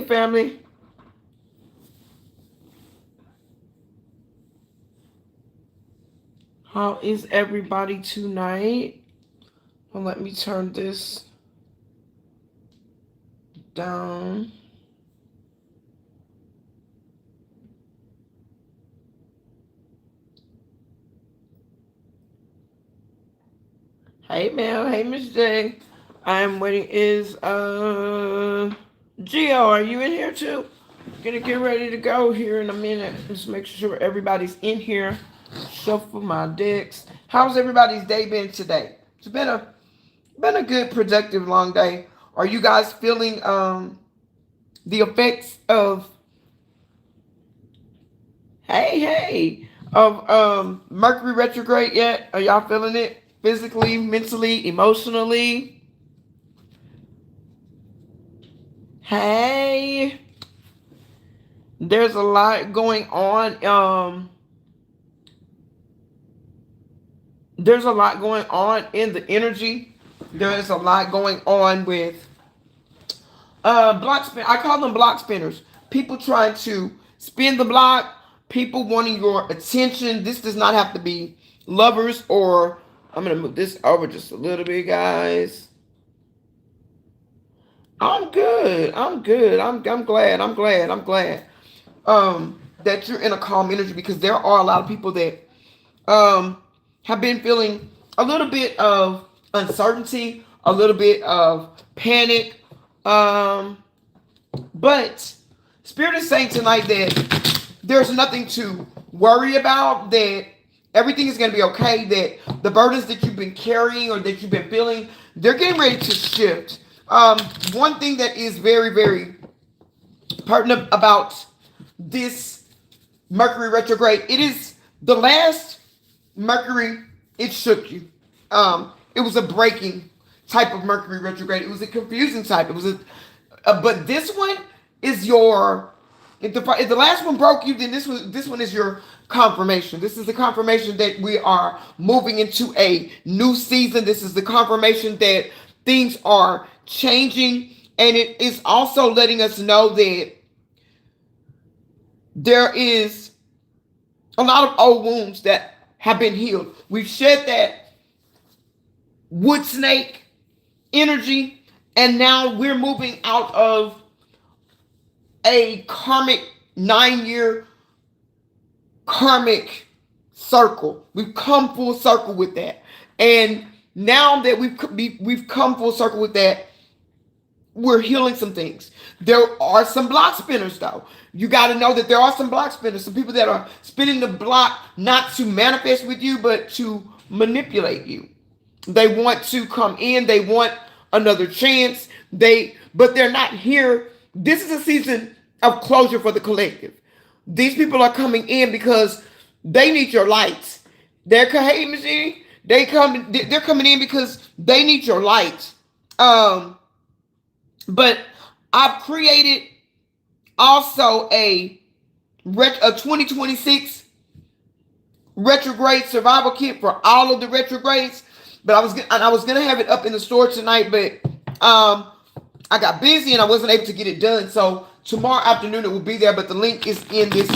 family. How is everybody tonight? Well, let me turn this down. Hey Mel, hey Miss J. I'm waiting. Is Gio, are you in here too? Gonna get ready to go here in a minute. Just make sure everybody's in here. Shuffle my decks. How's everybody's day been today? It's been a good, productive, long day. Are you guys feeling the effects of of Mercury retrograde yet? Are y'all feeling it physically, mentally, emotionally? Hey, there's a lot going on. There's a lot going on in the energy. There is a lot going on with block spin. I call them block spinners. People trying to spin the block. People wanting your attention. This does not have to be lovers or. I'm gonna move this over just a little bit, guys. I'm good. I'm good. I'm glad. I'm glad. I'm glad. That you're in a calm energy, because there are a lot of people that have been feeling a little bit of uncertainty, a little bit of panic. But Spirit is saying tonight that there's nothing to worry about, that everything is going to be okay, that the burdens that you've been carrying or that you've been feeling, they're getting ready to shift. One thing that is very, very pertinent about this Mercury retrograde, it is the last Mercury, it shook you. It was a breaking type of Mercury retrograde. It was a confusing type. It was but this one is your. If the last one broke you, then this one is your confirmation. This is the confirmation that we are moving into a new season. This is the confirmation that things are changing, and it is also letting us know that there is a lot of old wounds that have been healed. We've shed that wood snake energy, and now we're moving out of a karmic 9-year karmic circle. We've come full circle with that, and now that we've come full circle with that, we're healing some things. There are some block spinners, though. You got to know that there are some block spinners, some people that are spinning the block not to manifest with you, but to manipulate you. They want to come in. They want another chance. But they're not here. This is a season of closure for the collective. These people are coming in because they need your light. They're coming in because they need your light. But I've created also a 2026 retrograde survival kit for all of the retrogrades. But I was gonna have it up in the store tonight, but I got busy and I wasn't able to get it done. So tomorrow afternoon it will be there. But the link is in this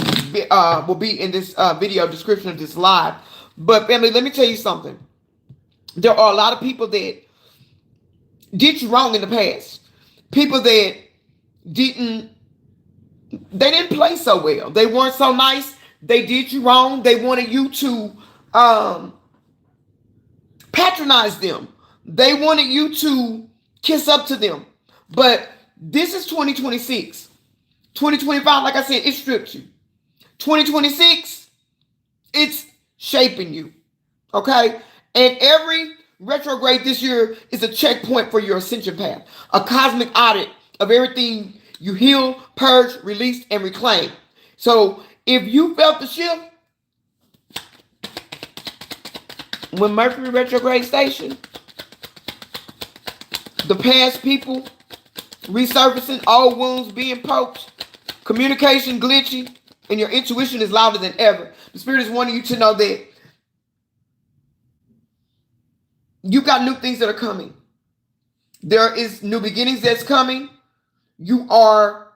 will be in this video description of this live. But family, let me tell you something. There are a lot of people that did you wrong in the past. People that didn't play so well. They weren't so nice. They did you wrong. They wanted you to patronize them. They wanted you to kiss up to them. But this is 2026. 2025, like I said, it stripped you. 2026, it's shaping you. Okay? And every retrograde this year is a checkpoint for your ascension path. A cosmic audit of everything you heal, purge, release, and reclaim. So if you felt the shift when Mercury retrograde station, the past people resurfacing, old wounds being poked, communication glitchy, and your intuition is louder than ever. The Spirit is wanting you to know that you got new things that are coming. There is new beginnings that's coming. You are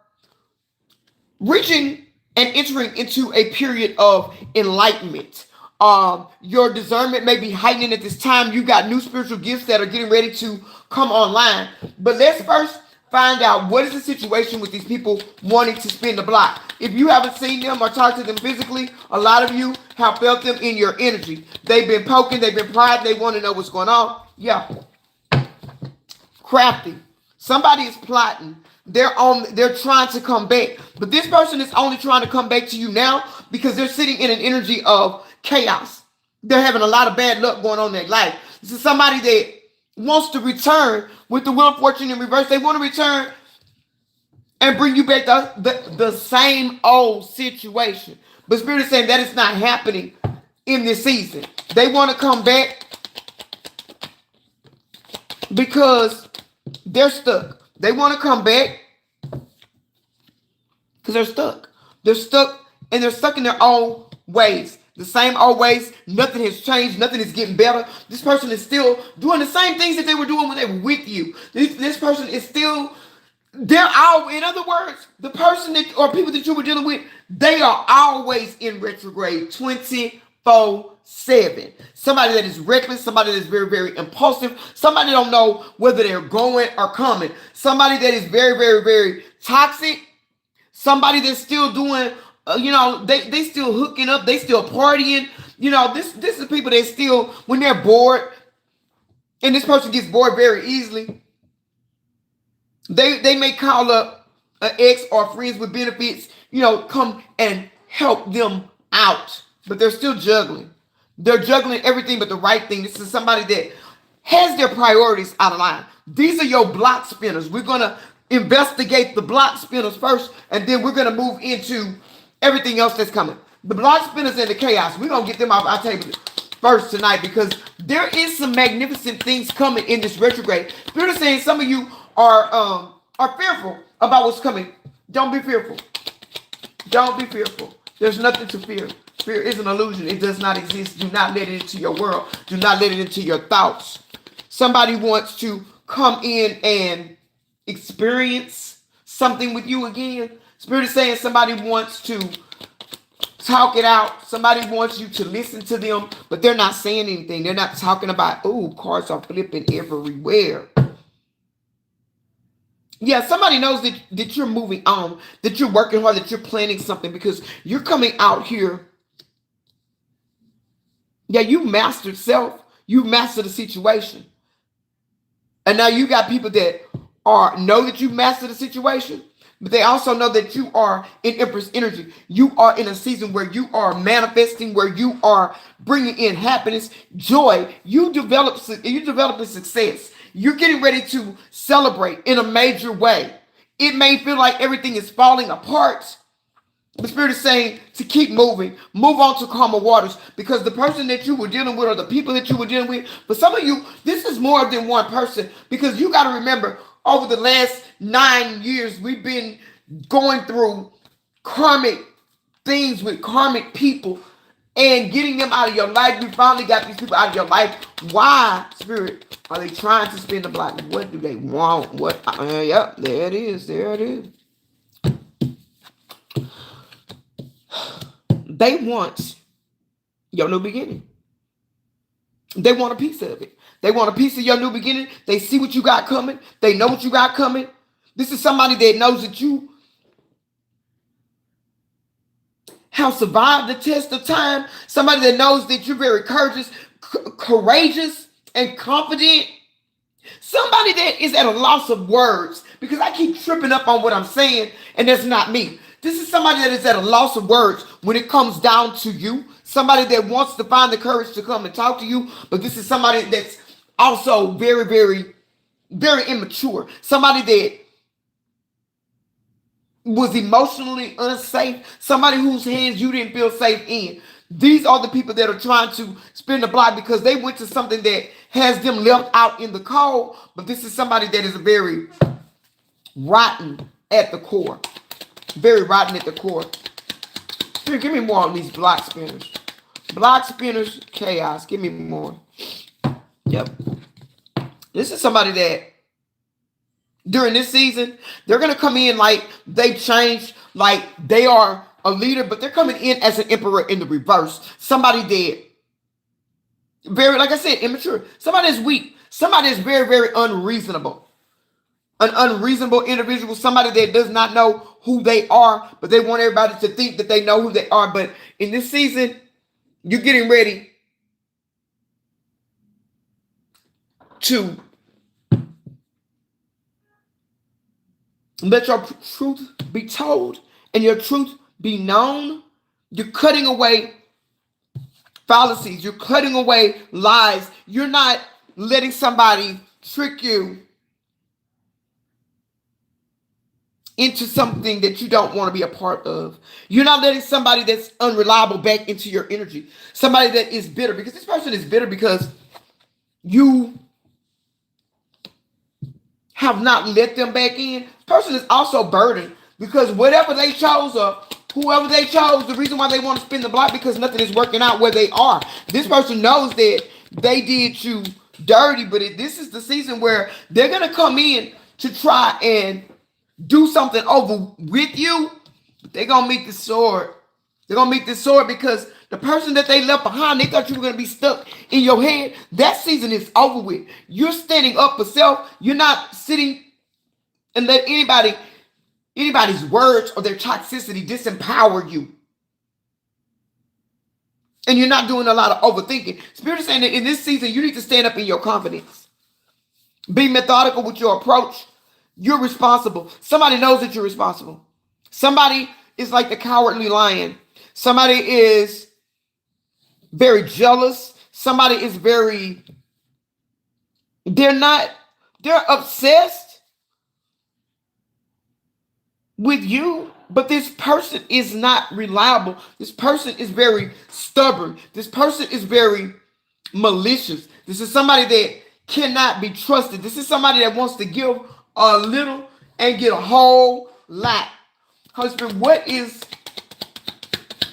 reaching and entering into a period of enlightenment. Your discernment may be heightening at this time. You got new spiritual gifts that are getting ready to come online. But let's first find out what is the situation with these people wanting to spin the block. If you haven't seen them or talked to them physically, a lot of you have felt them in your energy. They've been poking, they've been prying, they want to know what's going on. Yeah. Crafty. Somebody is plotting. They're trying to come back. But this person is only trying to come back to you now because they're sitting in an energy of chaos. They're having a lot of bad luck going on in their life. This is somebody that wants to return with the Wheel of Fortune in reverse. They want to return and bring you back the same old situation. But Spirit is saying that is not happening in this season. They want to come back because they're stuck. They want to come back because they're stuck. They're stuck, and they're stuck in their own ways. The same old ways. Nothing has changed. Nothing is getting better. This person is still doing the same things that they were doing when they were with you. This person is still, they're all, in other words, the person that, or people that you were dealing with, they are always in retrograde 24/7. Somebody that is reckless, somebody that is very, very impulsive, somebody don't know whether they're going or coming, somebody that is very, very, very toxic, somebody that's still doing, they still hooking up, they still partying. This is people that still, when they're bored, and this person gets bored very easily, they may call up an ex or friends with benefits, come and help them out, but they're still juggling. They're juggling everything but the right thing. This is somebody that has their priorities out of line. These are your block spinners. We're going to investigate the block spinners first, and then we're going to move into everything else that's coming. The block spinners and the chaos, we're going to get them off our table first tonight because there is some magnificent things coming in this retrograde. Spirit is saying some of you are fearful about what's coming. Don't be fearful. Don't be fearful. There's nothing to fear. Fear is an illusion. It does not exist. Do not let it into your world. Do not let it into your thoughts. Somebody wants to come in and experience something with you again. Spirit is saying somebody wants to talk it out. Somebody wants you to listen to them, but they're not saying anything. They're not talking about, cards are flipping everywhere. Yeah, somebody knows that you're moving on, that you're working hard, that you're planning something because you're coming out here. Yeah, you mastered self. You mastered the situation. And now you got people that know that you mastered the situation, but they also know that you are in Empress energy. You are in a season where you are manifesting, where you are bringing in happiness, joy. You develop a success. You're getting ready to celebrate in a major way. It may feel like everything is falling apart. The Spirit is saying to keep moving. Move on to calmer waters because the person that you were dealing with or the people that you were dealing with, for some of you, this is more than one person because you got to remember over the last 9 years, we've been going through karmic things with karmic people and getting them out of your life. We finally got these people out of your life. Why, Spirit, are they trying to spin the block? What do they want? Yep, there it is. There it is. They want your new beginning. They want a piece of it. They want a piece of your new beginning. They see what you got coming. They know what you got coming. This is somebody that knows that you have survived the test of time. Somebody that knows that you're very courageous and confident. Somebody that is at a loss of words because I keep tripping up on what I'm saying and that's not me. This is somebody that is at a loss of words when it comes down to you. Somebody that wants to find the courage to come and talk to you. But this is somebody that's also very, very, very immature. Somebody that was emotionally unsafe. Somebody whose hands you didn't feel safe in. These are the people that are trying to spin the block because they went to something that has them left out in the cold. But this is somebody that is very rotten at the core. Very rotten at the core. Here, give me more on these block spinners. Block spinners, chaos. Give me more. Yep. This is somebody that during this season, they're going to come in like they changed, like they are a leader, but they're coming in as an emperor in the reverse. Somebody that very, like I said, immature. Somebody that's weak. Somebody that's very, very unreasonable. An unreasonable individual. Somebody that does not know who they are, but they want everybody to think that they know who they are. But in this season, you're getting ready to let your truth be told and your truth be known. You're cutting away fallacies. You're cutting away lies. You're not letting somebody trick you into something that you don't want to be a part of. You're not letting somebody that's unreliable back into your energy. Somebody that is bitter, because this person is bitter because you have not let them back in. This person is also burdened because whatever they chose or whoever they chose, the reason why they want to spin the block because nothing is working out where they are. This person knows that they did you dirty, but this is the season where they're going to come in to try and do something over with you. They're going to meet the sword. They're going to meet the sword because the person that they left behind, they thought you were going to be stuck in your head. That season is over with. You're standing up for self. You're not sitting and let anybody's words or their toxicity disempower you. And you're not doing a lot of overthinking. Spirit is saying that in this season, you need to stand up in your confidence. Be methodical with your approach. You're responsible. Somebody knows that you're responsible. Somebody is like the cowardly lion. Somebody is very jealous. Somebody is they're obsessed with you, but this person is not reliable. This person is very stubborn. This person is very malicious. This is somebody that cannot be trusted. This is somebody that wants to give a little and get a whole lot. Holy Spirit, what is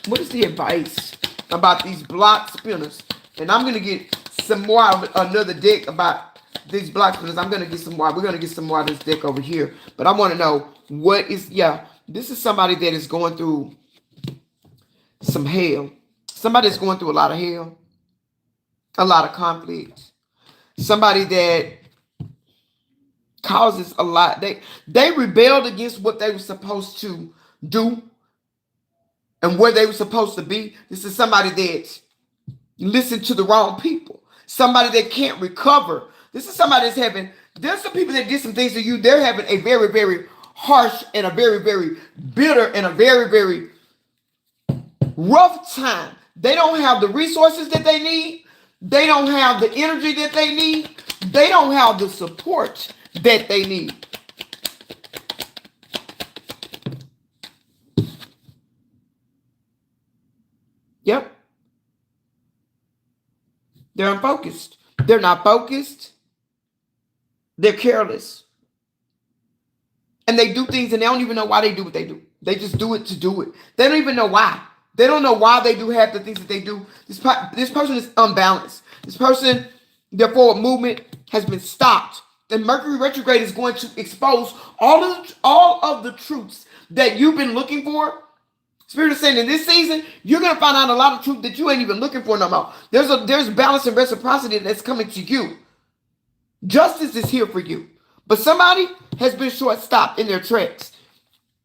the advice about these block spinners? And I'm going to get some more of another deck about these block spinners. I'm going to get some more. We're going to get some more of this deck over here. But I want to know this is somebody that is going through some hell. Somebody that's going through a lot of hell. A lot of conflict. Somebody that causes a lot. They rebelled against what they were supposed to do and where they were supposed to be. This is somebody that listened to the wrong people. Somebody that can't recover. This is somebody that's there's some people that did some things to you. They're having a very, very harsh and a very, very bitter and a very, very rough time. They don't have the resources that they need. They don't have the energy that they need. They don't have the support that they need. Yep. They're unfocused. They're not focused. They're careless. And they do things and they don't even know why they do what they do. They just do it to do it. They don't even know why. They don't know why they do half the things that they do. This person is unbalanced. This person, their forward movement has been stopped. And Mercury Retrograde is going to expose all of the truths that you've been looking for. Spirit is saying in this season, you're going to find out a lot of truth that you ain't even looking for no more. There's balance and reciprocity that's coming to you. Justice is here for you. But somebody has been short-stopped in their tracks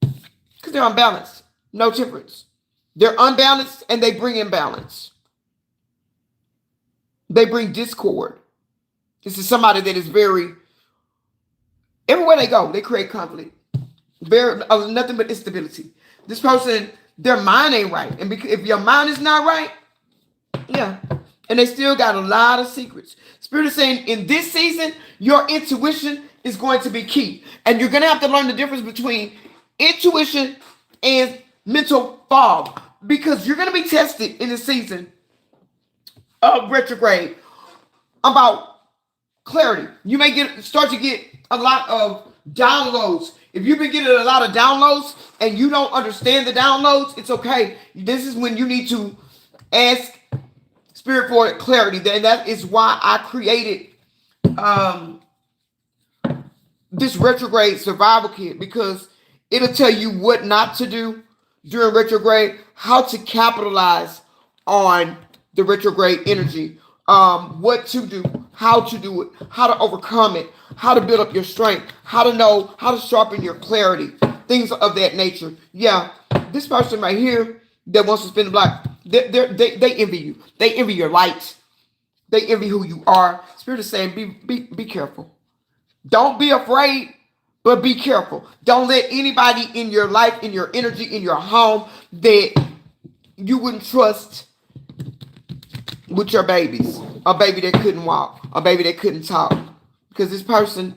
because they're unbalanced. No temperance. They're unbalanced and they bring imbalance. They bring discord. This is somebody that is everywhere they go, they create conflict. Nothing but instability. This person, their mind ain't right. And if your mind is not right, and they still got a lot of secrets. Spirit is saying in this season, your intuition is going to be key. And you're going to have to learn the difference between intuition and mental fog. Because you're going to be tested in the season of retrograde about clarity. You may start to get a lot of downloads. If you've been getting a lot of downloads and you don't understand the downloads, it's okay. This is when you need to ask Spirit for clarity. And that is why I created this retrograde survival kit, because It'll tell you what not to do during retrograde, how to capitalize on the retrograde energy, what to do, how to do it, how to overcome it, how to build up your strength, how to know, how to sharpen your clarity, things of that nature. Yeah, this person right here that wants to spin the block, they envy you. They envy your light. They envy who you are. Spirit is saying, be careful. Don't be afraid, but be careful. Don't let anybody in your life, in your energy, in your home that you wouldn't trust with your babies. A baby that couldn't walk, a baby that couldn't talk. Because this person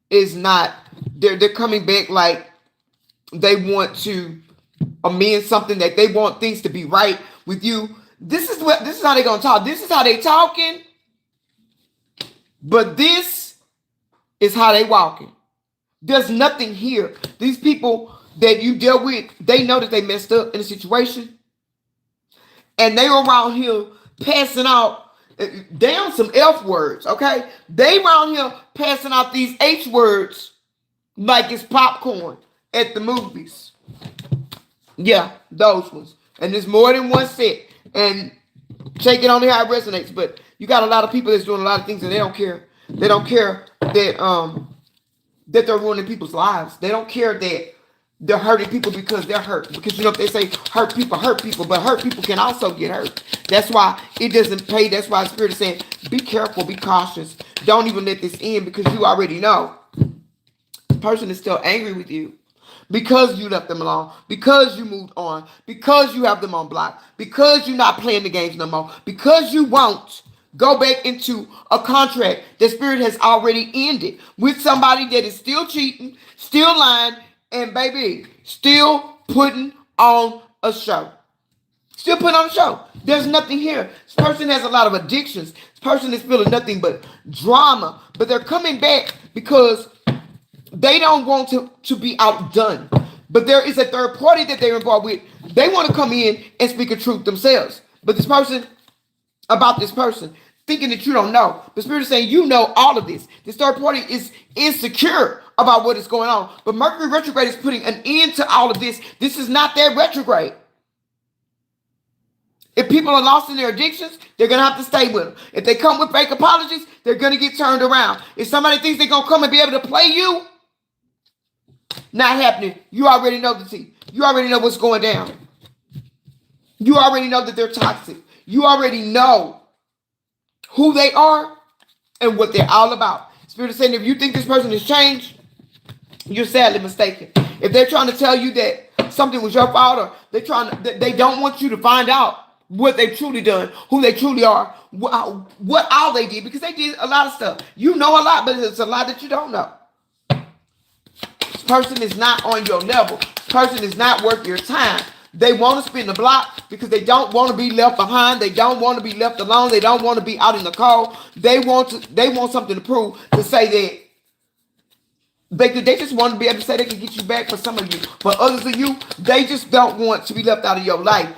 is not, they're coming back like they want to amend something, that they want things to be right with you. This is how they're gonna talk. This is how they talking, but this is how they walking. There's nothing here. These people that you dealt with, they know that they messed up in a situation, and they around here passing out down some F words. Okay, they around here passing out these H words like it's popcorn at the movies. Yeah, those ones. And there's more than one set. And take it on how it resonates. But you got a lot of people that's doing a lot of things and they don't care. They don't care that they're ruining people's lives. They don't care that they're hurting people because they're hurt. Because you know, if they say hurt people, but hurt people can also get hurt. That's why it doesn't pay. That's why the Spirit is saying, be careful, be cautious. Don't even let this end, because you already know the person is still angry with you. Because you left them alone, because you moved on, because you have them on block, because you're not playing the games no more, because you won't go back into a contract that Spirit has already ended with somebody that is still cheating, still lying, and baby, still putting on a show. Still putting on a show. There's nothing here. This person has a lot of addictions. This person is feeling nothing but drama, but they're coming back because they don't want to be outdone. But there is a third party that they're involved with. They want to come in and speak a truth themselves. But this person, about this person, thinking that you don't know. The Spirit is saying you know all of this. This third party is insecure about what is going on. But Mercury Retrograde is putting an end to all of this. This is not their retrograde. If people are lost in their addictions, they're going to have to stay with them. If they come with fake apologies, they're going to get turned around. If somebody thinks they're going to come and be able to play you, not happening. You already know the tea. You already know what's going down. You already know that they're toxic. You already know who they are and what they're all about. Spirit is saying, if you think this person has changed, you're sadly mistaken. If they're trying to tell you that something was your fault, or they don't want you to find out what they've truly done, who they truly are, what all they did, because they did a lot of stuff. You know a lot, but it's a lot that you don't know. This person is not on your level. This person is not worth your time. They want to spin the block because they don't want to be left behind. They don't want to be left alone. They don't want to be out in the cold. They want something to prove, to say that they just want to be able to say they can get you back for some of you. But others of you, they just don't want to be left out of your life.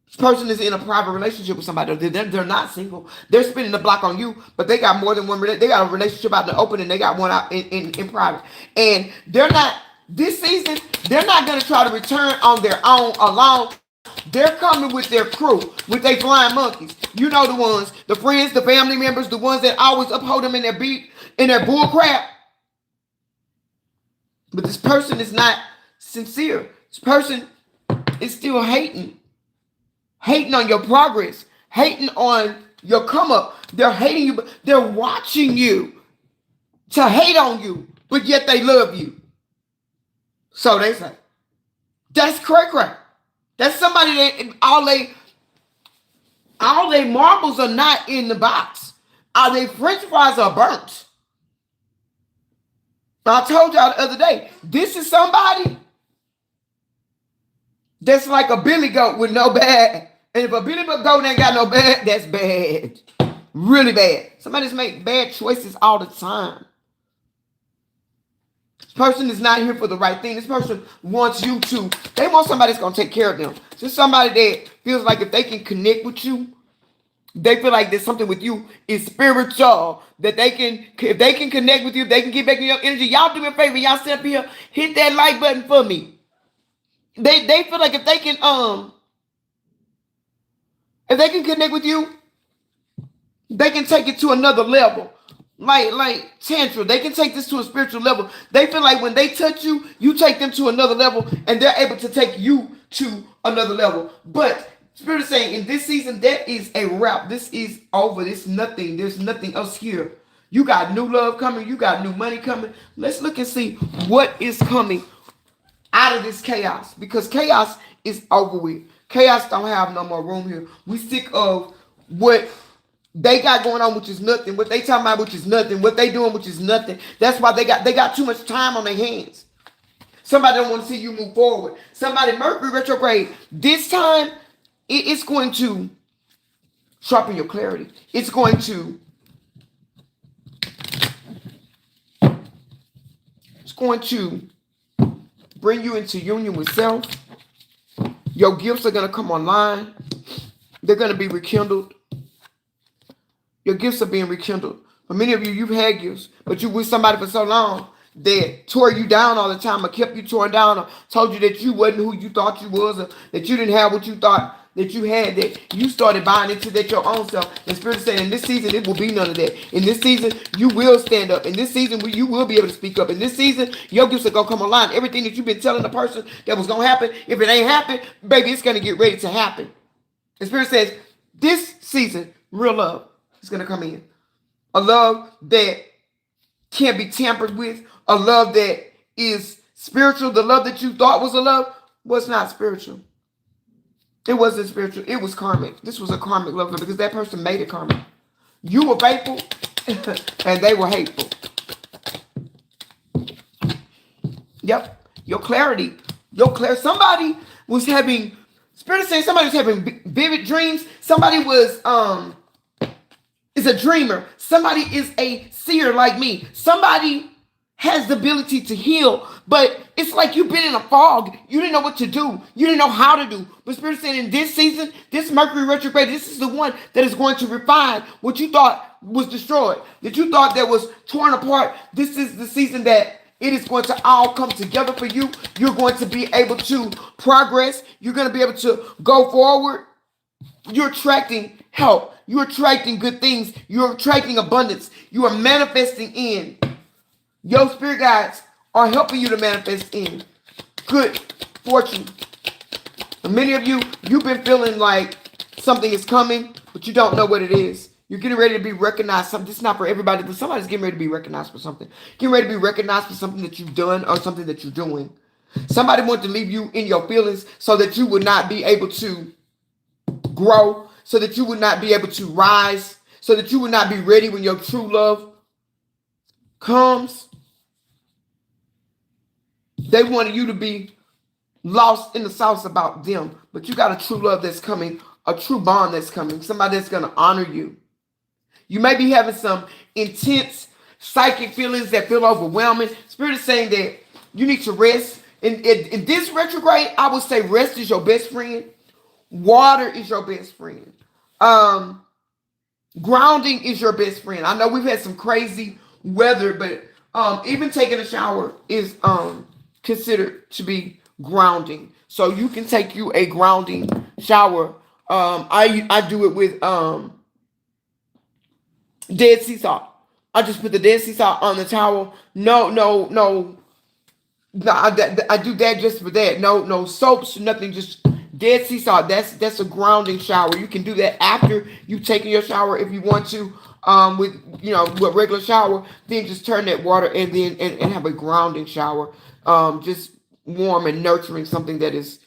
This person is in a private relationship with somebody. They're not single. They're spinning the block on you, but they got more than one. They got a relationship out in the open, and they got one out in private. And they're not, this season, they're not going to try to return on their own alone. They're coming with their crew, with their flying monkeys. You know the ones, the friends, the family members, the ones that always uphold them in their bull crap. But this person is not sincere. This person is still hating on your progress, hating on your come up. They're hating you, but they're watching you to hate on you, but yet they love you. So they say, that's cray-cray. That's somebody that all they marbles are not in the box. All they French fries are burnt. I told y'all the other day, this is somebody that's like a billy goat with no bag. And if a billy goat ain't got no bag, that's bad. Really bad. Somebody's make bad choices all the time. This person is not here for the right thing. This person wants you to, they want somebody that's going to take care of them. Just somebody that feels like if they can connect with you They feel like there's something with you is spiritual that they can, if they can connect with you, they can get back in your energy. Y'all do me a favor, y'all sit up here, hit that like button for me. They feel like if they can connect with you, they can take it to another level. Like tantra, they can take this to a spiritual level. They feel like when they touch you, you take them to another level, and they're able to take you to another level. But Spirit is saying in this season, that is a wrap. This is over. This nothing. There's nothing else here. You got new love coming. You got new money coming. Let's look and see what is coming out of this chaos, because chaos is over with. Chaos don't have no more room here. We sick of what they got going on, which is nothing. What they talking about, which is nothing. What they doing, which is nothing. That's why they got too much time on their hands. Somebody don't want to see you move forward. Somebody, Mercury retrograde. This time, it's going to sharpen your clarity. It's going to bring you into union with self. Your gifts are going to come online. They're going to be rekindled. Your gifts are being rekindled. For many of you, you've had gifts, but you with somebody for so long that tore you down all the time, or kept you torn down, or told you that you wasn't who you thought you was, or that you didn't have what you thought that you had, that you started buying into that your own self. The Spirit is saying in this season, it will be none of that. In this season, you will stand up. In this season, you will be able to speak up. In this season, your gifts are going to come online. Everything that you've been telling the person that was going to happen, if it ain't happened, baby, it's going to get ready to happen. The Spirit says this season, real love is going to come in. A love that can't be tampered with. A love that is spiritual. The love that you thought was a love was not spiritual. It wasn't spiritual. It was karmic. This was a karmic love because that person made it karmic. You were faithful and they were hateful. Yep. Your clarity. Somebody was having, Spirit is saying somebody was having vivid dreams. Somebody was is a dreamer. Somebody is a seer like me. Somebody has the ability to heal, but it's like you've been in a fog. You didn't know what to do. You didn't know how to do. But Spirit is saying in this season, this Mercury retrograde, this is the one that is going to refine what you thought was destroyed, that you thought that was torn apart. This is the season that it is going to all come together for you. You're going to be able to progress. You're going to be able to go forward. You're attracting help. You're attracting good things. You're attracting abundance. You are manifesting in. Your spirit guides are helping you to manifest in good fortune. And many of you, you've been feeling like something is coming, but you don't know what it is. You're getting ready to be recognized. This is not for everybody, but somebody's getting ready to be recognized for something. Getting ready to be recognized for something that you've done or something that you're doing. Somebody wants to leave you in your feelings so that you would not be able to grow, so that you would not be able to rise, so that you would not be ready when your true love comes. They wanted you to be lost in the sauce about them, but you got a true love that's coming, a true bond that's coming, somebody that's going to honor you. You may be having some intense psychic feelings that feel overwhelming. Spirit is saying that you need to rest. In this retrograde, I would say rest is your best friend. Water is your best friend. Grounding is your best friend. I know we've had some crazy weather, but even taking a shower is considered to be grounding. So you can take you a grounding shower. I do it with Dead Sea salt. I just put the Dead Sea salt on the towel. No, I do that just for that. No soaps, nothing. Just Dead Sea salt. That's a grounding shower. You can do that after you've taken your shower if you want to. With regular shower, then just turn that water and then and have a grounding shower. Just warm and nurturing, something that is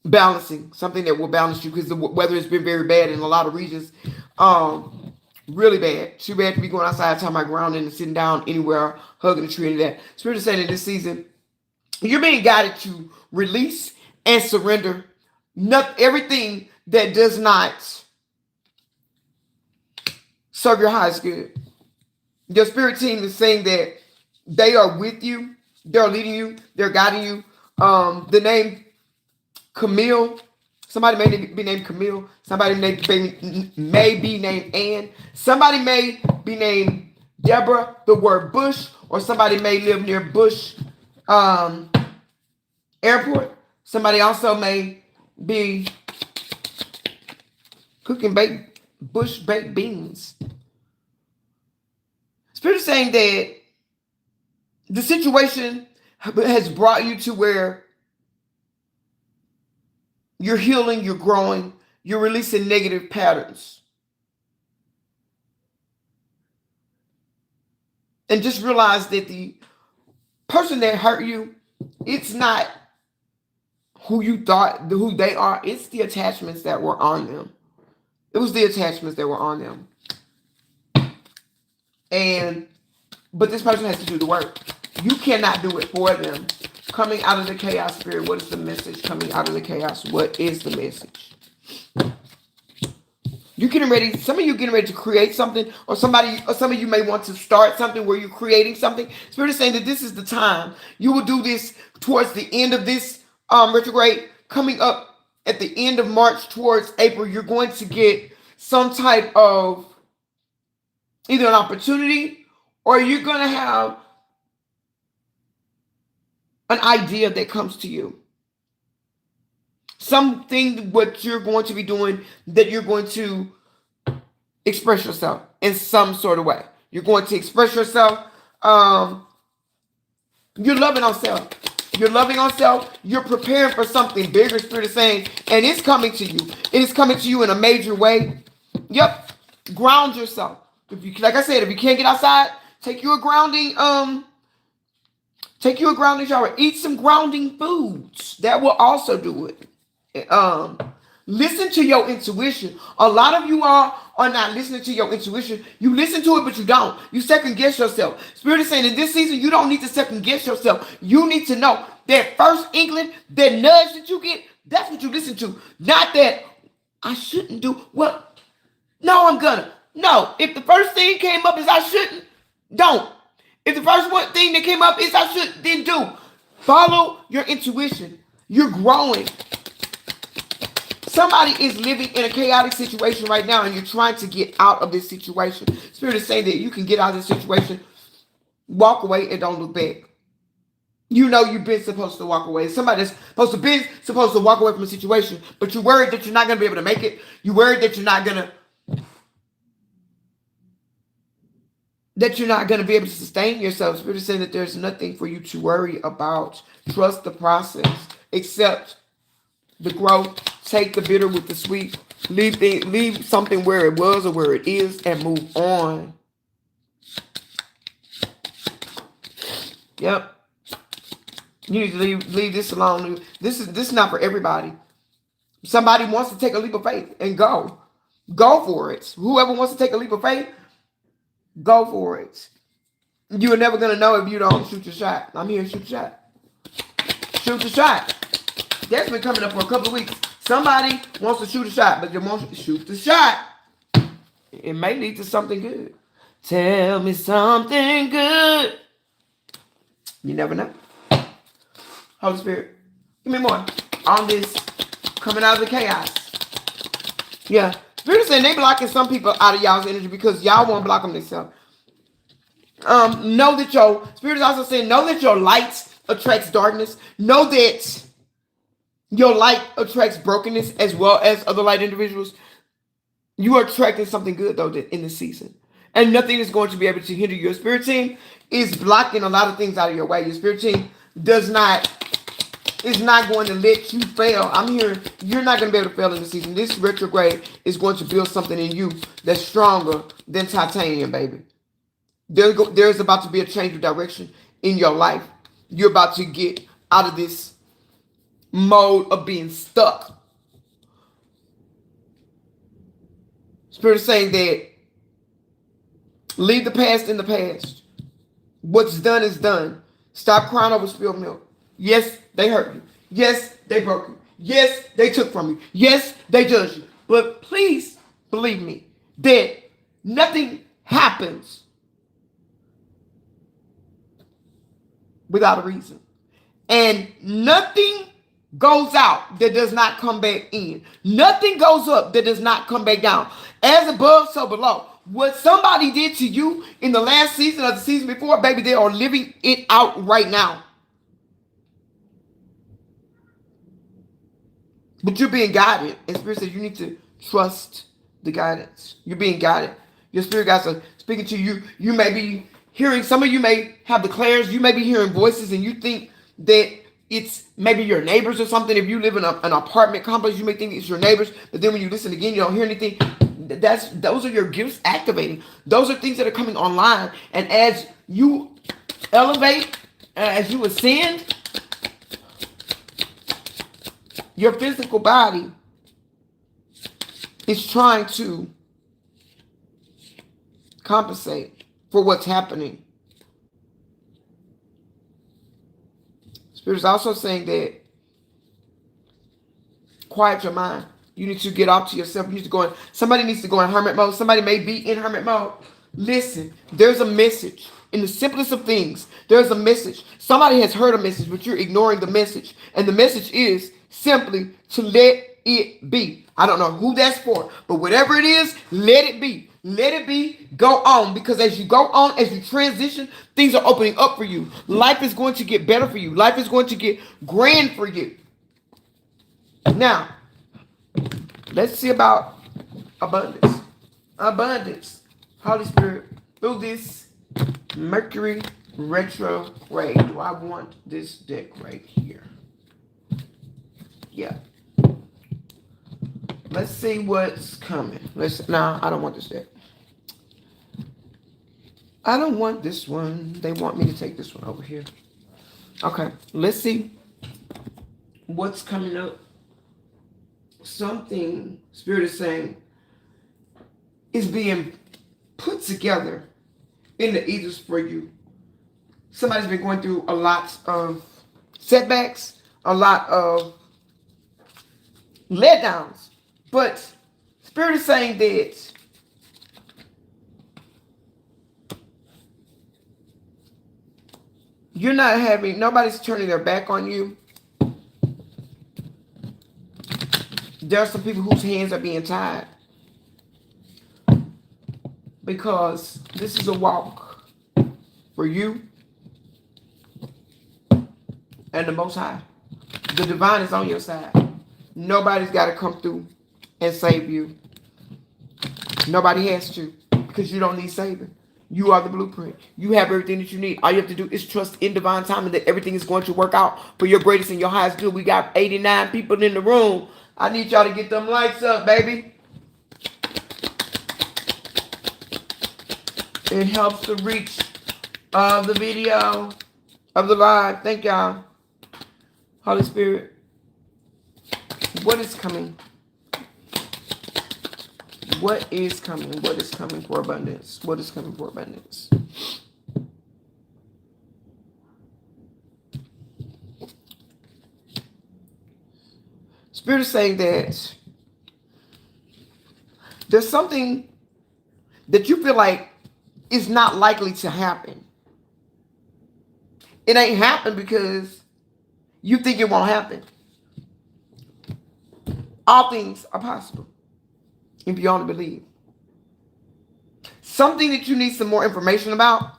balancing, something that will balance you, because the weather has been very bad in a lot of regions. Really bad. Too bad to be going outside, talking about grounding and sitting down anywhere, hugging a tree and that. Spirit is saying in this season, you're being guided to release and surrender everything that does not serve your highest good. Your spirit team is saying that they are with you. They're leading you. They're guiding you. The name Camille Somebody may be named Camille. Somebody may be named Ann. Somebody may be named Deborah, the word Bush, or somebody may live near Bush Airport. Somebody also may be cooking Bush baked beans. Spirit is saying that the situation has brought you to where you're healing, you're growing, you're releasing negative patterns. And just realize that the person that hurt you, it's not who you thought, who they are. It's the attachments that were on them. It was the attachments that were on them. But this person has to do the work. You cannot do it for them. Coming out of the chaos spirit, what is the message? Coming out of the chaos, what is the message? You're getting ready. Some of you getting ready to create something, or some of you may want to start something where you're creating something. Spirit is saying that this is the time. You will do this towards the end of this retrograde, coming up at the end of March towards April. You're going to get some type of either an opportunity, or you're going to have an idea that comes to you. Something what you're going to be doing that you're going to express yourself in some sort of way. You're going to express yourself. You're loving on self. You're loving on self. You're preparing for something bigger, Spirit is saying, and it's coming to you. It is coming to you in a major way. Yep. Ground yourself. If you, like I said, if you can't get outside, take you a grounding shower. Eat some grounding foods. That will also do it. Listen to your intuition. A lot of you are not listening to your intuition. You listen to it, but you don't. You second guess yourself. Spirit is saying in this season, you don't need to second guess yourself. You need to know that first inkling, that nudge that you get, that's what you listen to. Not that I shouldn't do. Well, no, I'm gonna. No, if the first thing came up is I shouldn't, don't. If the first one thing that came up is I should, then do. Follow your intuition. You're growing. Somebody is living in a chaotic situation right now, and you're trying to get out of this situation. Spirit is saying that you can get out of this situation, walk away, and don't look back. You know you've been supposed to walk away. Somebody's supposed to walk away from a situation, but you're worried that you're not going to be able to make it. You're worried that you're not going to be able to sustain yourself. Spirit is saying that there's nothing for you to worry about. Trust the process. Accept the growth. Take the bitter with the sweet. Leave something where it was or where it is and move on. Yep. You need to leave this alone. This is not for everybody. Somebody wants to take a leap of faith and go. Go for it. Whoever wants to take a leap of faith, go for it. You're never going to know if you don't shoot your shot. I'm here to shoot your shot. Shoot the shot. That's been coming up for a couple of weeks. Somebody wants to shoot a shot, but they won't shoot the shot. It may lead to something good. Tell me something good. You never know. Holy Spirit, give me more on this coming out of the chaos. Yeah. Spirit is saying they blocking some people out of y'all's energy because y'all won't block them themselves. Know that your Spirit is also saying, know that your light attracts darkness. Know that your light attracts brokenness as well as other light individuals. You are attracting something good, though, in this season. And nothing is going to be able to hinder you. Your spirit team is blocking a lot of things out of your way. Your spirit team is not going to let you fail. I'm here. You're not going to be able to fail in the season. This retrograde is going to build something in you that's stronger than titanium, baby. There's about to be a change of direction in your life. You're about to get out of this mode of being stuck. Spirit is saying that leave the past in the past. What's done is done. Stop crying over spilled milk. Yes, they hurt you. Yes, they broke you. Yes, they took from you. Yes, they judged you. But please believe me that nothing happens without a reason. And nothing goes out that does not come back in. Nothing goes up that does not come back down. As above, so below. What somebody did to you in the last season or the season before, baby, they are living it out right now. But you're being guided. And Spirit says you need to trust the guidance. You're being guided. Your spirit guides are speaking to you. You may be hearing, some of you may have declares, you may be hearing voices and you think that it's maybe your neighbors or something. If you live in an apartment complex, you may think it's your neighbors. But then when you listen again, you don't hear anything. Those are your gifts activating. Those are things that are coming online. And as you elevate, as you ascend, your physical body is trying to compensate for what's happening. Spirit is also saying that quiet your mind. You need to get off to yourself. You need to go in. Somebody needs to go in hermit mode. Somebody may be in hermit mode. Listen, there's a message. In the simplest of things, there's a message. Somebody has heard a message, but you're ignoring the message. And the message is simply to let it be. I don't know who that's for, but whatever it is, let it be. Let it be. Go on. Because as you go on, as you transition, things are opening up for you. Life is going to get better for you. Life is going to get grand for you. Now, let's see about abundance. Abundance. Holy Spirit, through this Mercury Retrograde. Do I want this deck right here? Yeah. Let's see what's coming. Nah, I don't want this deck. I don't want this one. They want me to take this one over here. Okay, let's see what's coming up. Something Spirit is saying is being put together in the ethers for you. Somebody's been going through a lot of setbacks, a lot of letdowns. But Spirit is saying that you're not having, nobody's turning their back on you. There are some people whose hands are being tied. Because this is a walk for you and the Most High. The divine is on your side. Nobody's got to come through and save you. Nobody has to, because you don't need saving. You are the blueprint. You have everything that you need. All you have to do is trust in divine timing that everything is going to work out for your greatest and your highest good. We got 89 people in the room. I need y'all to get them lights up, baby. It helps the reach of the video, of the live. Thank y'all. Holy Spirit, what is coming? What is coming? What is coming for abundance? What is coming for abundance? Spirit is saying that there's something that you feel like is not likely to happen. It ain't happened because you think it won't happen. All things are possible if you only believe. Something that you need some more information about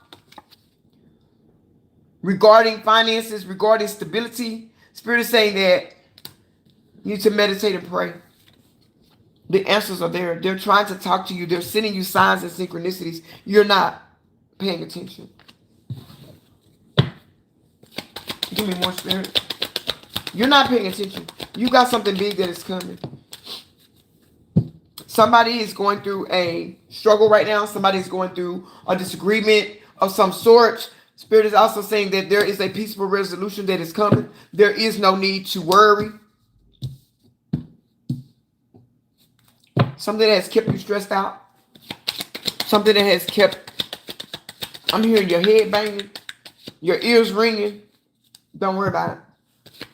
regarding finances, regarding stability. Spirit is saying that you need to meditate and pray. The answers are there. They're trying to talk to you. They're sending you signs and synchronicities. You're not paying attention. Give me more, Spirit. You're not paying attention. You got something big that is coming. Somebody is going through a struggle right now. Somebody is going through a disagreement of some sort. Spirit is also saying that there is a peaceful resolution that is coming. There is no need to worry. Something that has kept you stressed out. Something that has kept, I'm hearing your head banging, your ears ringing. Don't worry about it.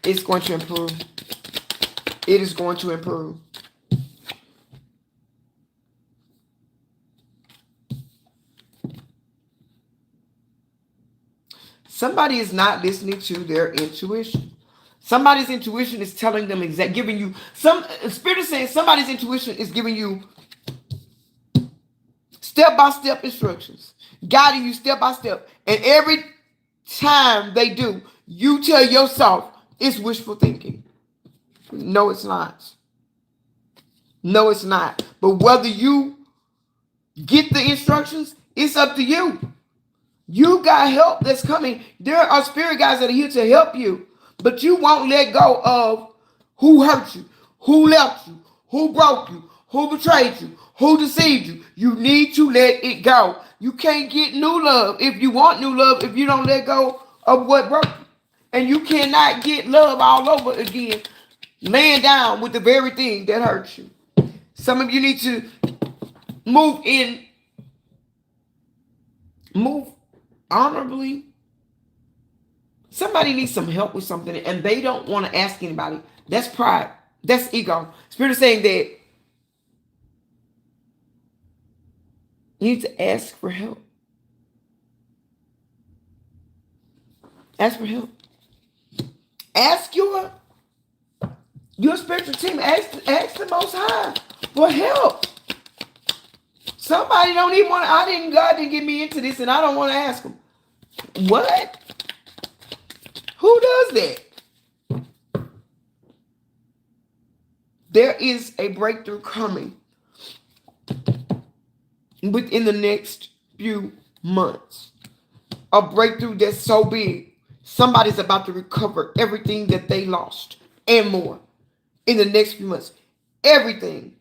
It's going to improve. It is going to improve. Somebody is not listening to their intuition. Somebody's intuition is telling them giving you some spirit is saying somebody's intuition is giving you step-by-step instructions, guiding you step by step. And every time they do, you tell yourself it's wishful thinking. No, it's not. No, it's not. But whether you get the instructions, it's up to you. You got help that's coming. There are spirit guides that are here to help you. But you won't let go of who hurt you, who left you, who broke you, who betrayed you, who deceived you. You need to let it go. You can't get new love if you want new love if you don't let go of what broke you. And you cannot get love all over again, laying down with the very thing that hurt you. Some of you need to move honorably. Somebody needs some help with something and they don't want to ask anybody. That's pride. That's ego. Spirit is saying that you need to ask for help. Ask for help. Ask your spiritual team. Ask the Most High for help. Somebody don't even want to, God didn't get me into this and I don't want to ask him. What? Who does that? There is a breakthrough coming within the next few months. A breakthrough that's so big. Somebody's about to recover everything that they lost and more in the next few months. Everything.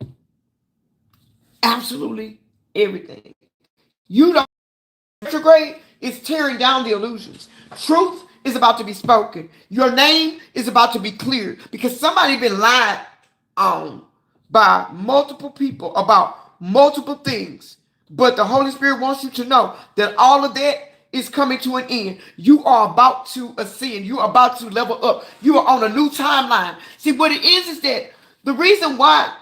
Absolutely everything. You don't. Retrograde is tearing down the illusions. Truth is about to be spoken. Your name is about to be cleared because somebody been lied on by multiple people about multiple things. But the Holy Spirit wants you to know that all of that is coming to an end. You are about to ascend. You are about to level up. You are on a new timeline. See, what it is that the reason why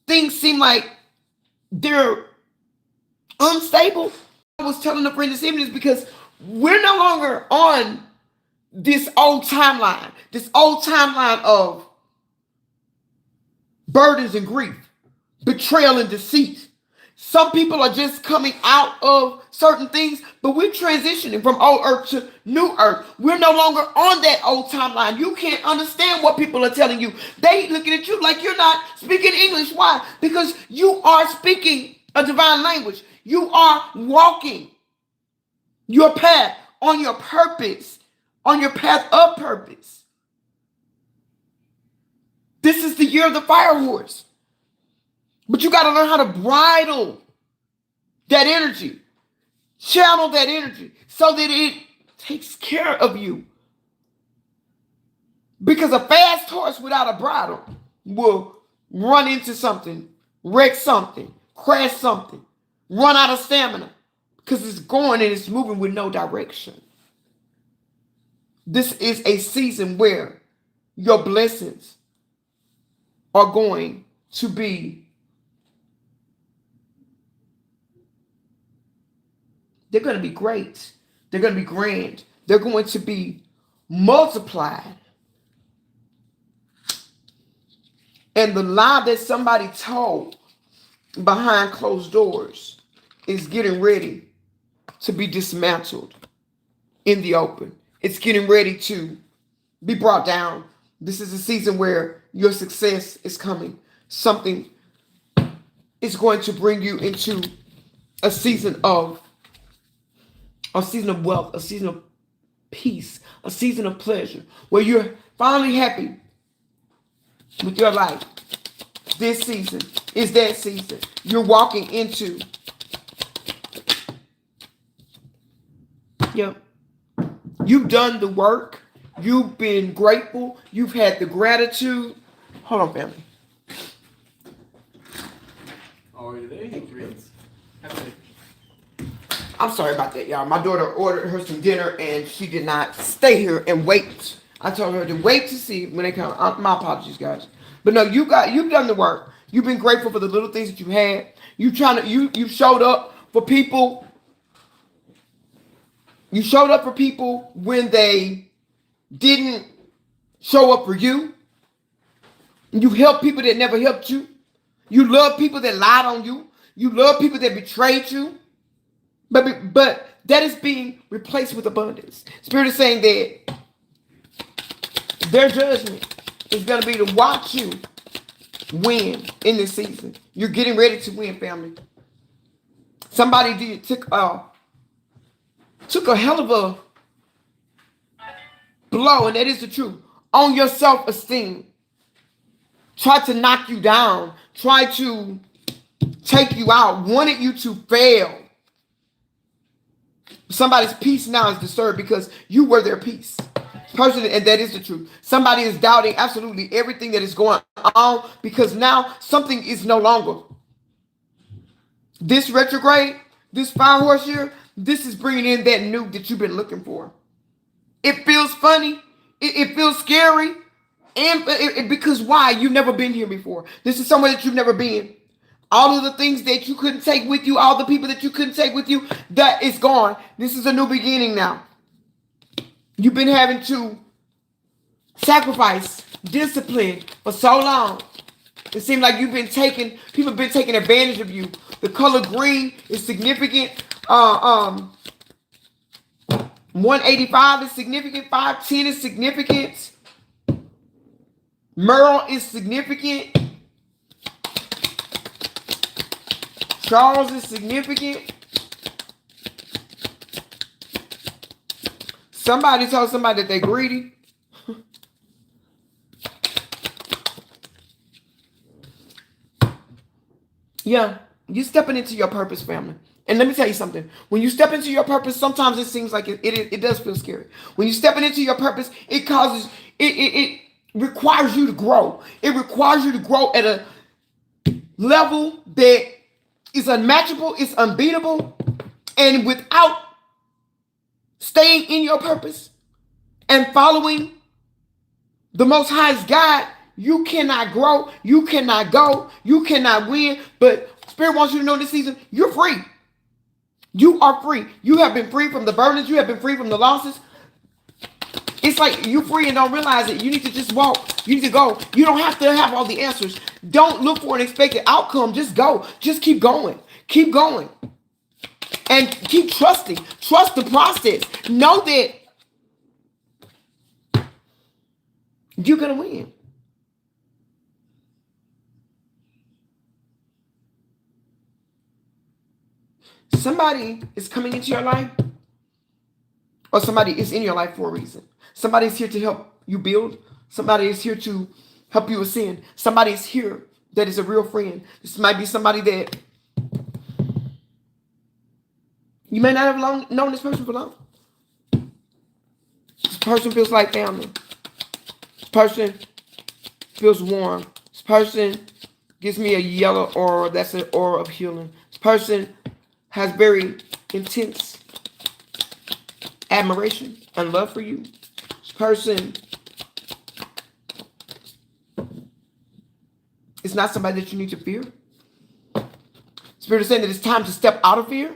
things seem like they're unstable, I was telling a friend this evening, is because we're no longer on this old timeline of burdens and grief, betrayal and deceit. Some people are just coming out of certain things, but we're transitioning from old earth to new earth. We're no longer on that old timeline. You can't understand what people are telling you. They looking at you like you're not speaking English. Why? Because you are speaking a divine language. You are walking your path on your purpose, on your path of purpose. This is the year of the fire horse. But you got to learn how to bridle that energy, channel that energy so that it takes care of you. Because a fast horse without a bridle will run into something, wreck something, crash something, run out of stamina because it's going and it's moving with no direction. This is a season where your blessings are going to be, they're going to be great. They're going to be grand. They're going to be multiplied. And the lie that somebody told behind closed doors is getting ready to be dismantled in the open. It's getting ready to be brought down. This is a season where your success is coming. Something is going to bring you into a season of wealth, a season of peace, a season of pleasure, where you're finally happy with your life. This season is that season. You're walking into. Yep. You've done the work. You've been grateful. You've had the gratitude. Hold on, family. Are you there? I'm sorry about that, y'all. My daughter ordered her some dinner and she did not stay here and wait. I told her to wait to see when they come. My apologies, guys. But no, you've done the work. You've been grateful for the little things that you had. You showed up for people. You showed up for people when they didn't show up for you. You help people that never helped you. You love people that lied on you. You love people that betrayed you. But that is being replaced with abundance. Spirit is saying that their judgment is going to be to watch you win in this season. You're getting ready to win, family. Somebody took a hell of a blow, and that is the truth, on your self-esteem. Try to knock you down. Try to take you out. Wanted you to fail. Somebody's peace now is disturbed because you were their peace. Person, and that is the truth. Somebody is doubting absolutely everything that is going on because now something is no longer. This retrograde, this 5 horse year, this is bringing in that new that you've been looking for. It feels funny. It feels scary. And because why? You've never been here before. This is somewhere that you've never been. All of the things that you couldn't take with you, all the people that you couldn't take with you, that is gone. This is a new beginning now. You've been having to sacrifice discipline for so long. It seems like people have been taking advantage of you. The color green is significant. 185 is significant. 510 is significant. Merle is significant. Charles is significant. Somebody told somebody that they're greedy. Yeah, you're stepping into your purpose, family. And let me tell you something. When you step into your purpose, sometimes it seems like it does feel scary. When you're stepping into your purpose, it requires you to grow. It requires you to grow at a level that is unmatchable, it's unbeatable. And without staying in your purpose and following the Most High's God, you cannot grow, you cannot go, you cannot win. But Spirit wants you to know this season, you're free. You are free. You have been free from the burdens. You have been free from the losses. It's like you're free and don't realize it. You need to just walk. You need to go. You don't have to have all the answers. Don't look for an expected outcome. Just go. Just keep going. Keep going. And keep trusting. Trust the process. Know that you're going to win. Somebody is coming into your life, or somebody is in your life for a reason. Somebody is here to help you build. Somebody is here to help you ascend. Somebody is here that is a real friend. This might be somebody that you may not have known this person for long. This person feels like family. This person feels warm. This person gives me a yellow aura. That's an aura of healing. This person has very intense admiration and love for you. This person is not somebody that you need to fear. Spirit is saying that it's time to step out of fear.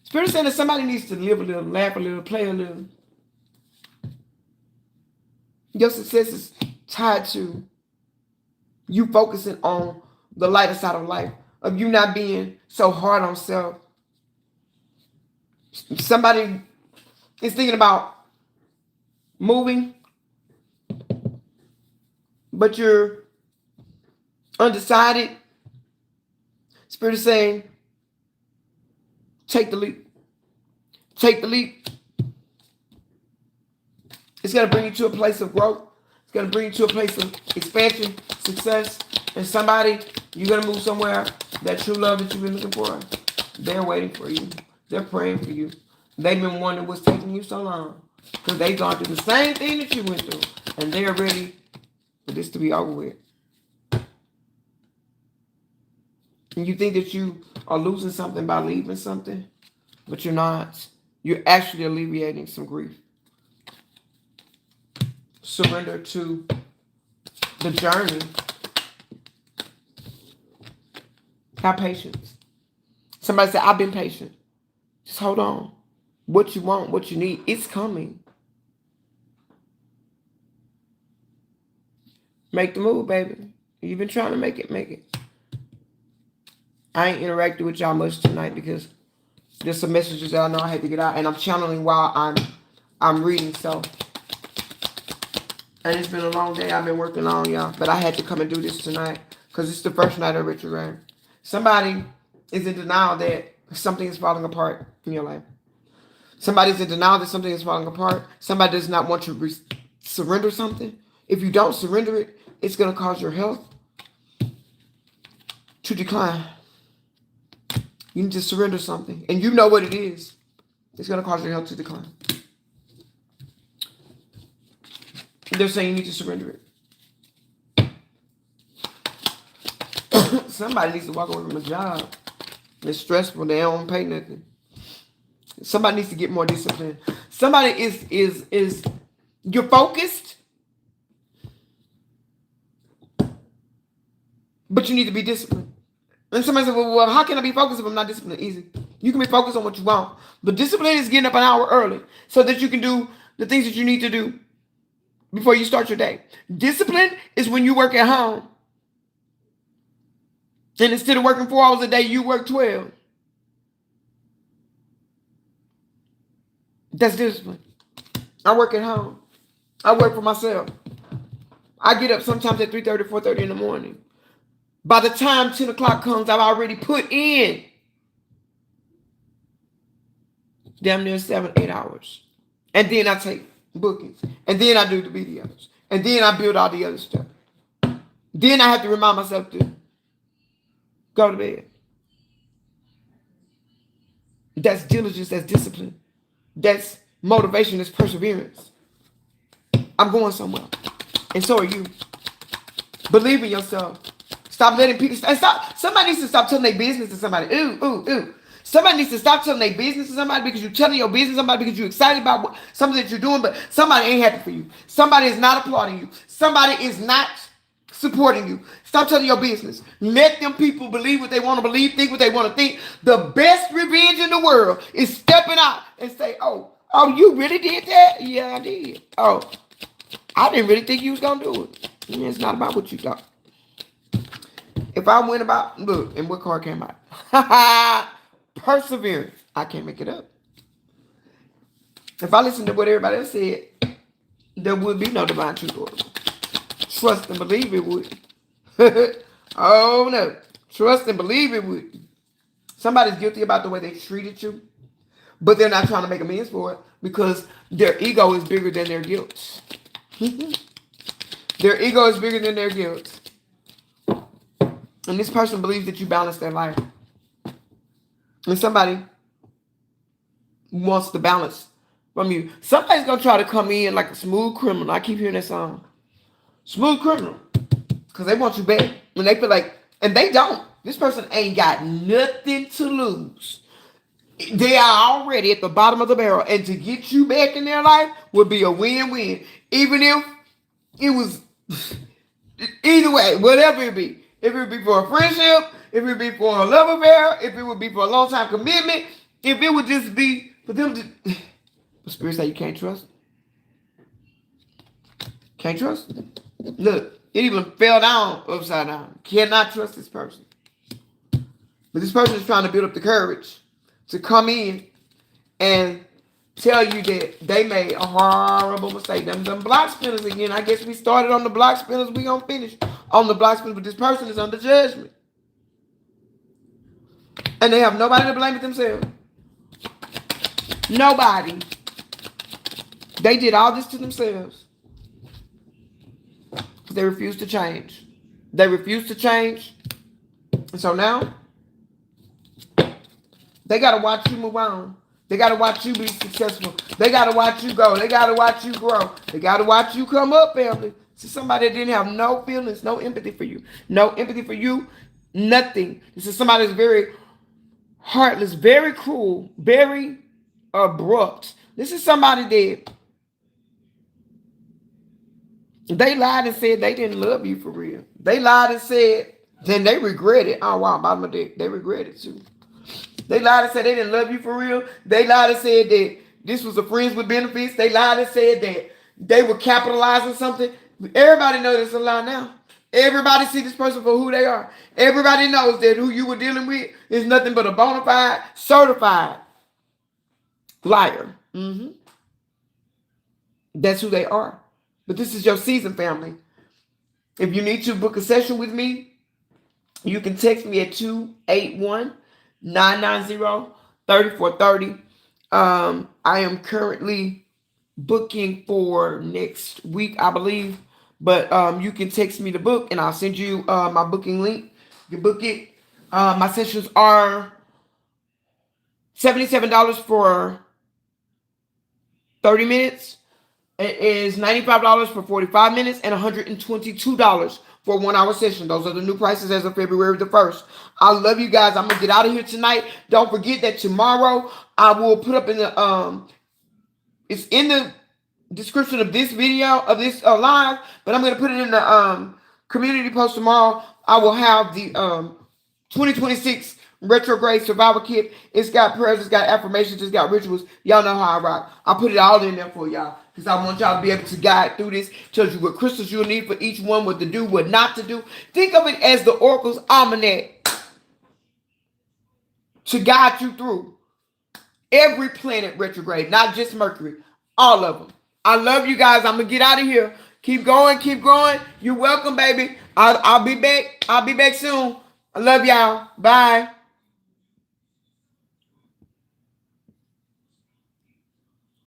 Spirit is saying that somebody needs to live a little, laugh a little, play a little. Your success is tied to you focusing on the lighter side of life, of you not being so hard on self. Somebody is thinking about moving, but you're undecided. Spirit is saying, take the leap. Take the leap. It's going to bring you to a place of growth. It's going to bring you to a place of expansion, success. And somebody, you're going to move somewhere. That true love that you've been looking for, they're waiting for you. They're praying for you. They've been wondering what's taking you so long. Because they've gone through the same thing that you went through. And they're ready for this to be over with. And you think that you are losing something by leaving something. But you're not. You're actually alleviating some grief. Surrender to the journey. Have patience. Somebody said, I've been patient. Just hold on. What you want, what you need, it's coming. Make the move, baby. You've been trying to make it, make it. I ain't interacted with y'all much tonight because there's some messages that I know I had to get out, and I'm channeling while I'm reading. So, and it's been a long day. I've been working on y'all, but I had to come and do this tonight because it's the first night of retrograde. Somebody is in denial that something is falling apart in your life. Somebody's in denial that something is falling apart. Somebody does not want to surrender something. If you don't surrender it, it's going to cause your health to decline. You need to surrender something. And you know what it is. It's going to cause your health to decline. They're saying you need to surrender it. Somebody needs to walk away from a job. It's stressful. They don't pay nothing. Somebody needs to get more discipline. Somebody is you're focused, but you need to be disciplined. And somebody said, well, how can I be focused if I'm not disciplined? Easy. You can be focused on what you want. But discipline is getting up an hour early so that you can do the things that you need to do before you start your day. Discipline is when you work at home. And instead of working 4 hours a day, you work 12. That's discipline. I work at home. I work for myself. I get up sometimes at 3:30, 4:30 in the morning. By the time 10 o'clock comes, I've already put in damn near 7, 8 hours. And then I take bookings. And then I do the videos. And then I build all the other stuff. Then I have to remind myself to go to bed. That's diligence. That's discipline. That's motivation. That's perseverance. I'm going somewhere. And so are you. Believe in yourself. Stop letting people stop. Somebody needs to stop telling their business to somebody. Ooh. Somebody needs to stop telling their business to somebody because you're telling your business to somebody because you're excited about something that you're doing, but somebody ain't happy for you. Somebody is not applauding you. Somebody is not supporting you. Stop telling your business. Let them people believe what they want to believe, think what they want to think. The best revenge in the world is stepping out and say, oh, you really did that? Yeah, I did. Oh, I didn't really think you was going to do it. It's not about what you thought. If I went about, look, and what card came out? Perseverance. I can't make it up. If I listen to what everybody else said, there would be no divine truth order. Trust and believe it would. Oh, no. Trust and believe it would. Somebody's guilty about the way they treated you, but they're not trying to make amends for it because their ego is bigger than their guilt. Their ego is bigger than their guilt. And this person believes that you balance their life. And somebody wants the balance from you. Somebody's going to try to come in like a smooth criminal. I keep hearing that song. Smooth criminal. Because they want you back. And they feel like, and they don't. This person ain't got nothing to lose. They are already at the bottom of the barrel. And to get you back in their life would be a win-win. Even if it was, either way, whatever it be. If it would be for a friendship, if it would be for a love affair, if it would be for a long-time commitment, if it would just be for them to... The spirit say you can't trust. Can't trust. Look, it even fell down upside down. Cannot trust this person. But this person is trying to build up the courage to come in and tell you that they made a horrible mistake. Them block spinners again. I guess we started on the block spinners. We gonna finish on the block spinners, but this person is under judgment. And they have nobody to blame but themselves. Nobody. They did all this to themselves. They refuse to change. They refuse to change. And so now, they got to watch you move on. They got to watch you be successful. They got to watch you go. They got to watch you grow. They got to watch you come up, family. To somebody that didn't have no feelings, no empathy for you. No empathy for you, nothing. This is somebody that's very heartless, very cruel, very abrupt. This is somebody that they lied and said they didn't love you for real. They lied and said, then they regret it. Oh, wow, bottom of the deck. They regret it too. They lied and said they didn't love you for real. They lied and said that this was a friends with benefits. They lied and said that they were capitalizing something. Everybody knows it's a lie now. Everybody see this person for who they are. Everybody knows that who you were dealing with is nothing but a bona fide, certified liar. That's who they are. But this is your season, family. If you need to book a session with me, you can text me at 281-990-3430. I am currently booking for next week, I believe. But you can text me the book and I'll send you my booking link. You can book it. My sessions are $77 for 30 minutes. It is $95 for 45 minutes and $122 for a 1 hour session. Those are the new prices as of February the 1st. I love you guys. I'm going to get out of here tonight. Don't forget that tomorrow I will put up in the, it's in the description of this video, of this live, but I'm going to put it in the community post tomorrow. I will have the 2026 retrograde survival kit. It's got prayers, it's got affirmations, it's got rituals. Y'all know how I rock. I put it all in there for y'all because I want y'all to be able to guide through this. Tells you what crystals you'll need for each one, what to do, what not to do. Think of it as the Oracle's Almanac to guide you through every planet retrograde, not just Mercury, all of them. I love you guys. I'm gonna get out of here. Keep going, keep growing. You're welcome, baby. I'll be back. I'll be back soon. I love y'all. Bye.